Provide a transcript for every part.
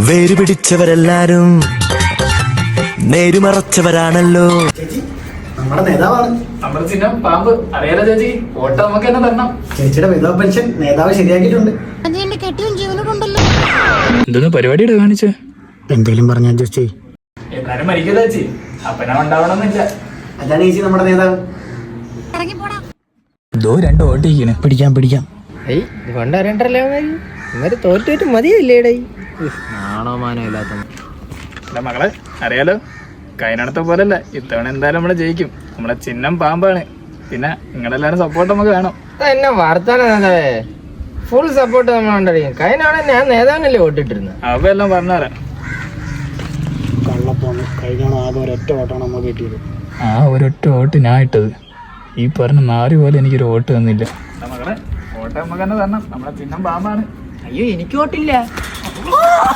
വേരുപിടിച്ചവരെല്ലാരും നേരുമറച്ചവരാണല്ലോ. ചേച്ചി നമ്മുടെ നേതാവാണ്. നമ്മുടെ ചിഹ്നം പാമ്പ്. അറിയാലോ ചേച്ചി, വോട്ട് നമുക്ക് തന്നെ തരണം. ചേച്ചിയുടെ വിധവ പെൻഷൻ നേതാവ് ശരിയാക്കിയിട്ടുണ്ട്. എന്തൊന്ന് പരിപാടിയുടെ കാണിച്ചേ? എന്തെങ്കിലും പറഞ്ഞാ ചേച്ചി എന്നാലും മരിക്കല്ലോ ചേച്ചി, അപ്പന ഉണ്ടാവണമെന്നില്ല. അതാണ് ചേച്ചി നമ്മുടെ നേതാവ്. എന്തോ രണ്ട് ഓട്ടിരിക്കണ്. പിടിക്കാം കൊണ്ടറിയണ്ടല്ലോ ഇവര് തോറ്റിട്ട് മതിയില്ലേടേ. നാണോ മാനോ ഇല്ലാത്ത എന്റെ മകളെ അറിയാലോ, കൈനടത്തെ പോലല്ല, ഇത്തവണ എന്തായാലും നമ്മള് ജയിക്കും. നമ്മളെ ചിഹ്നം പാമ്പാണ്. പിന്നെ നിങ്ങളെല്ലാരും സപ്പോർട്ട് നമുക്ക് വേണം. എന്നെ വാർത്താനം നേതാവേ, ഫുൾ സപ്പോർട്ട് നമ്മളുണ്ടായിരിക്കും. കഴിഞ്ഞാണ് ഞാൻ നേതാവിനല്ലേ വോട്ടിട്ടിരുന്നത്. അവ എല്ലാം പറഞ്ഞുതരാം. കള്ളപ്പോന്ന് കഴിഞ്ഞ ആകെ ഒരൊറ്റ വോട്ടാണ് നമ്മൾ കിട്ടിയത്. ആ ഒരൊറ്റ വോട്ട് ഞാൻ ഇട്ടത്. ഈ പറഞ്ഞ നാല് പോലെ എനിക്കൊരു വോട്ട് തന്നില്ല. മകളെ വോട്ട് നമുക്ക് തന്നെ തരണം. നമ്മളെ ചിഹ്നം പാമ്പാണ്. അയ്യോ എനിക്ക് വോട്ടില്ല.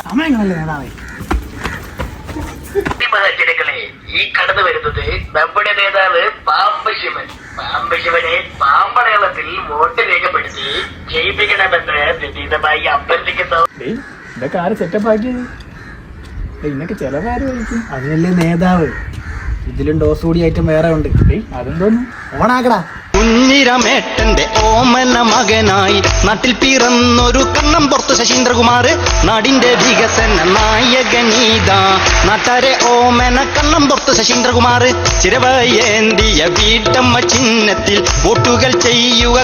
സമയങ്ങളല്ലേ നേതാവേ. ഈ കടന്നു വരുന്നത് നമ്മുടെ നേതാവ് പാമ്പ് ശിവൻ. പാമ്പ് ശിവനെ പാമ്പടയാളത്തിൽ വോട്ട് രേഖപ്പെടുത്തി ജയിപ്പിക്കണമെന്ന് വിനീതമായി അഭ്യർത്ഥിക്കുന്നു. ഇതൊക്കെ ആര് സെറ്റപ്പ് ആക്കിയത്? ഇന്നൊക്കെ ചെലവാര് കഴിക്കും. അതിനല്ലേ നേതാവ്. ഇതിലും ഡോസ് കൂടി ഐറ്റം വേറെ ഉണ്ട്. അതെന്തോന്നു ഓണാക്കടാ. കുഞ്ഞിരമേട്ടന്റെ ഓമന മകനായി നാട്ടിൽ പിറന്നൊരു കണ്ണമ്പുറത്ത് ശശീന്ദ്രകുമാർ, നാടിന്റെ വികസന നായകനീത നാട്ടാരെ ഓമന കണ്ണമ്പുറത്ത് ശശീന്ദ്രകുമാർ, ചിരവയേന്തിയ വീട്ടമ്മ ചിഹ്നത്തിൽ വോട്ടുകൾ ചെയ്യുക.